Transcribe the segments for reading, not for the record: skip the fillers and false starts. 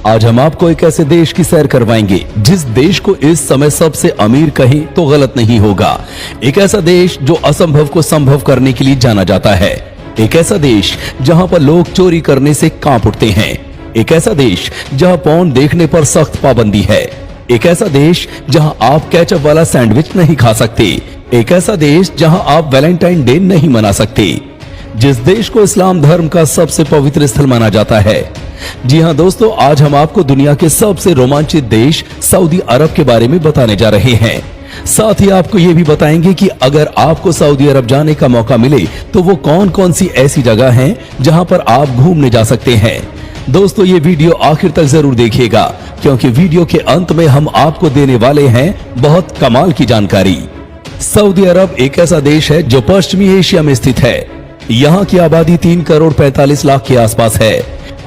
आज हम आपको एक ऐसे देश की सैर करवाएंगे जिस देश को इस समय सबसे अमीर कहें तो गलत नहीं होगा। एक ऐसा देश जो असंभव को संभव करने के लिए जाना जाता है। एक ऐसा देश जहां पर लोग चोरी करने से कांप उठते हैं। एक ऐसा देश जहां पॉर्न देखने पर सख्त पाबंदी है। एक ऐसा देश जहां आप केचप वाला सैंडविच नहीं खा सकते। एक ऐसा देश जहां आप वैलेंटाइन डे नहीं मना सकते। जिस देश को इस्लाम धर्म का सबसे पवित्र स्थल माना जाता है। जी हां दोस्तों, आज हम आपको दुनिया के सबसे रोमांचित देश सऊदी अरब के बारे में बताने जा रहे हैं। साथ ही आपको ये भी बताएंगे कि अगर आपको सऊदी अरब जाने का मौका मिले तो वो कौन कौन सी ऐसी जगह हैं जहां पर आप घूमने जा सकते हैं। दोस्तों, ये वीडियो आखिर तक जरूर देखिएगा क्योंकि वीडियो के अंत में हम आपको देने वाले हैं बहुत कमाल की जानकारी। सऊदी अरब एक ऐसा देश है जो पश्चिमी एशिया में स्थित है। यहाँ की आबादी 3 करोड़ 45 लाख के आसपास है।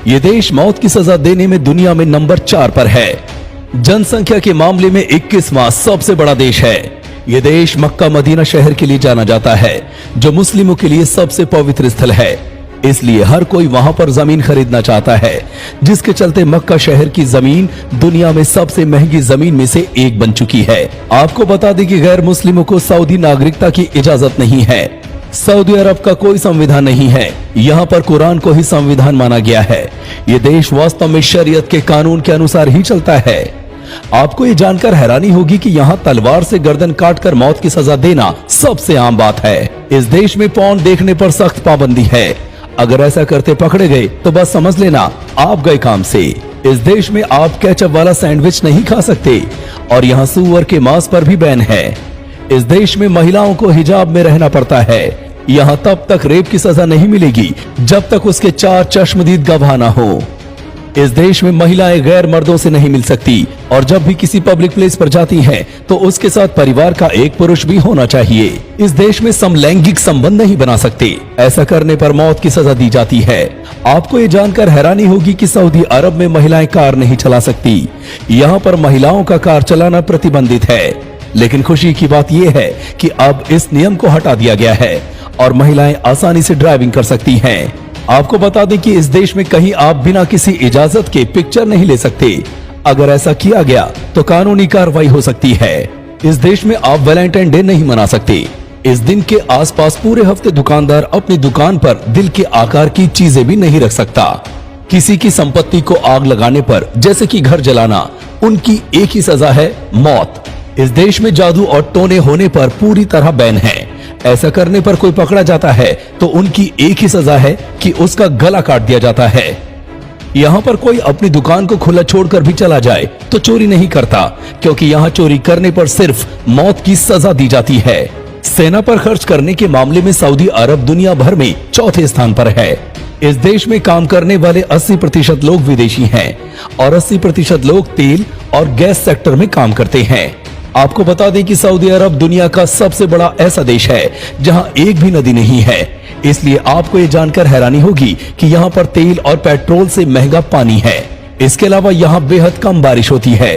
ये देश मौत की सजा देने में दुनिया में नंबर 4 पर है। जनसंख्या के मामले में 21वां सबसे बड़ा देश है। ये देश मक्का मदीना शहर के लिए जाना जाता है जो मुस्लिमों के लिए सबसे पवित्र स्थल है। इसलिए हर कोई वहां पर जमीन खरीदना चाहता है, जिसके चलते मक्का शहर की जमीन दुनिया में सबसे महंगी जमीन में से एक बन चुकी है। आपको बता दें कि गैर मुस्लिमों को सऊदी नागरिकता की इजाजत नहीं है। सऊदी अरब का कोई संविधान नहीं है। यहाँ पर कुरान को ही संविधान माना गया है। ये देश वास्तव में शरीयत के कानून के अनुसार ही चलता है। आपको ये जानकर हैरानी होगी कि यहाँ तलवार से गर्दन काटकर मौत की सजा देना सबसे आम बात है। इस देश में पॉर्न देखने पर सख्त पाबंदी है। अगर ऐसा करते पकड़े गए तो बस समझ लेना आप गए काम से। इस देश में आप केचप वाला सैंडविच नहीं खा सकते और यहाँ सुअर के मांस पर भी बैन है। इस देश में महिलाओं को हिजाब में रहना पड़ता है। यहाँ तब तक रेप की सजा नहीं मिलेगी जब तक उसके 4 चश्मदीद गवाह न हो। इस देश में महिलाएं गैर मर्दों से नहीं मिल सकती और जब भी किसी पब्लिक प्लेस पर जाती हैं तो उसके साथ परिवार का एक पुरुष भी होना चाहिए। इस देश में समलैंगिक संबंध नहीं बना सकते। ऐसा करने पर मौत की सजा दी जाती है। आपको ये जानकर हैरानी होगी कि सऊदी अरब में महिलाएं कार नहीं चला सकती। यहाँ पर महिलाओं का कार चलाना प्रतिबंधित है। लेकिन खुशी की बात यह है कि अब इस नियम को हटा दिया गया है और महिलाएं आसानी से ड्राइविंग कर सकती हैं। आपको बता दें कि इस देश में कहीं आप बिना किसी इजाजत के पिक्चर नहीं ले सकते। अगर ऐसा किया गया तो कानूनी कार्रवाई हो सकती है। इस देश में आप वैलेंटाइन डे नहीं मना सकते। इस दिन के आसपास पूरे हफ्ते दुकानदार अपनी दुकान पर दिल के आकार की चीजें भी नहीं रख सकता। किसी की संपत्ति को आग लगाने पर, जैसे कि घर जलाना, उनकी एक ही सजा है, मौत। इस देश में जादू और टोने होने पर पूरी तरह बैन है। ऐसा करने पर कोई पकड़ा जाता है तो उनकी एक ही सजा है कि उसका गला काट दिया जाता है। यहाँ पर कोई अपनी दुकान को खुला छोड़कर भी चला जाए तो चोरी नहीं करता, क्योंकि यहाँ चोरी करने पर सिर्फ मौत की सजा दी जाती है। सेना पर खर्च करने के मामले में सऊदी अरब दुनिया भर में 4थे स्थान पर है। इस देश में काम करने वाले 80% लोग विदेशी हैं और 80% लोग तेल और गैस सेक्टर में काम करते हैं। आपको बता दें कि सऊदी अरब दुनिया का सबसे बड़ा ऐसा देश है जहां एक भी नदी नहीं है। इसलिए आपको ये जानकर हैरानी होगी कि यहाँ पर तेल और पेट्रोल से महंगा पानी है। इसके अलावा यहाँ बेहद कम बारिश होती है।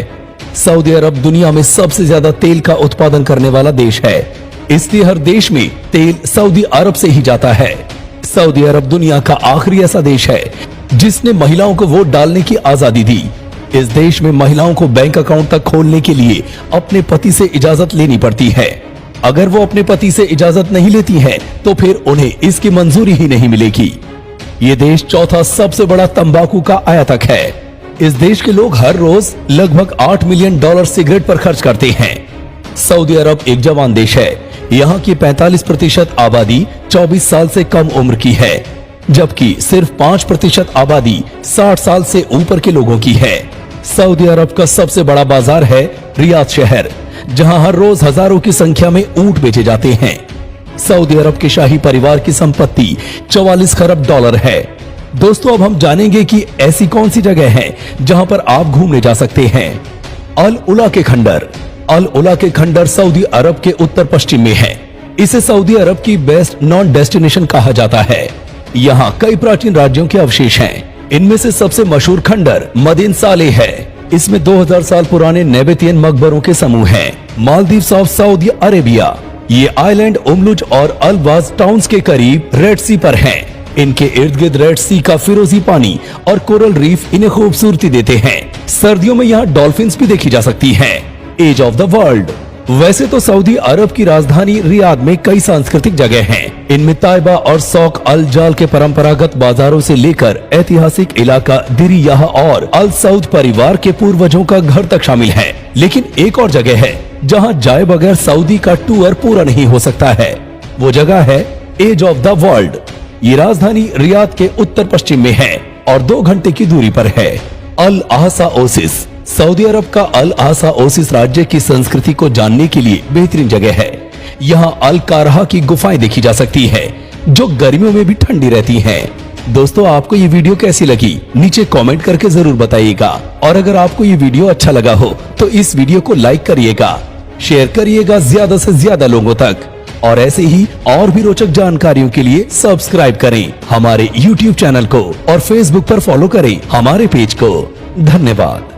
सऊदी अरब दुनिया में सबसे ज्यादा तेल का उत्पादन करने वाला देश है। इसलिए हर देश में तेल सऊदी अरब से ही जाता है। सऊदी अरब दुनिया का आखिरी ऐसा देश है जिसने महिलाओं को वोट डालने की आजादी दी। इस देश में महिलाओं को बैंक अकाउंट तक खोलने के लिए अपने पति से इजाजत लेनी पड़ती है। अगर वो अपने पति से इजाजत नहीं लेती हैं, तो फिर उन्हें इसकी मंजूरी ही नहीं मिलेगी। ये देश 4था सबसे बड़ा तंबाकू का आयातक है। इस देश के लोग हर रोज लगभग $8 मिलियन सिगरेट पर खर्च करते हैं। सऊदी अरब एक जवान देश है। यहाँ की 45% आबादी 24 साल से कम उम्र की है, जबकि सिर्फ 5% आबादी 60 साल से ऊपर के लोगों की है। सऊदी अरब का सबसे बड़ा बाजार है रियाद शहर, जहां हर रोज हजारों की संख्या में ऊंट बेचे जाते हैं। सऊदी अरब के शाही परिवार की संपत्ति $44 खरब है। दोस्तों, अब हम जानेंगे कि ऐसी कौन सी जगह है जहां पर आप घूमने जा सकते हैं। अल उला के खंडर। अल उला के खंडर सऊदी अरब के उत्तर पश्चिम में है। इसे सऊदी अरब की बेस्ट नॉन डेस्टिनेशन कहा जाता है। यहाँ कई प्राचीन राज्यों के अवशेष हैं। इनमें से सबसे मशहूर खंडर मदीन सालेह है। इसमें 2000 साल पुराने नेबेतियन मकबरों के समूह हैं। Maldives of Saudi Arabia. ये आइलैंड उमलुज और अलवाज टाउन्स के करीब रेड सी पर हैं। इनके इर्द गिर्द रेड सी का फिरोजी पानी और कोरल रीफ इन्हें खूबसूरती देते हैं। सर्दियों में यहाँ डॉल्फिन्स भी देखी जा सकती हैं। Age of the world. वैसे तो सऊदी अरब की राजधानी रियाद में कई सांस्कृतिक जगह हैं। इनमें ताइबा और सौक अल जाल के परंपरागत बाजारों से लेकर ऐतिहासिक इलाका दिरियाह और अल सऊद परिवार के पूर्वजों का घर तक शामिल है। लेकिन एक और जगह है जहां जाए बगैर सऊदी का टूर पूरा नहीं हो सकता है। वो जगह है एज ऑफ द वर्ल्ड। ये राजधानी रियाद के उत्तर पश्चिम में है और 2 घंटे की दूरी पर है। अल आहसा ओसिस। सऊदी अरब का अल आहसा ओसिस राज्य की संस्कृति को जानने के लिए बेहतरीन जगह है। यहाँ अल कारहा की गुफाएं देखी जा सकती है जो गर्मियों में भी ठंडी रहती हैं। दोस्तों, आपको ये वीडियो कैसी लगी नीचे कमेंट करके जरूर बताइएगा। और अगर आपको ये वीडियो अच्छा लगा हो तो इस वीडियो को लाइक करिएगा, शेयर करिएगा ज्यादा से ज्यादा लोगों तक। और ऐसे ही और भी रोचक जानकारियों के लिए सब्सक्राइब करें हमारे YouTube चैनल को और Facebook पर फॉलो करें हमारे पेज को। धन्यवाद।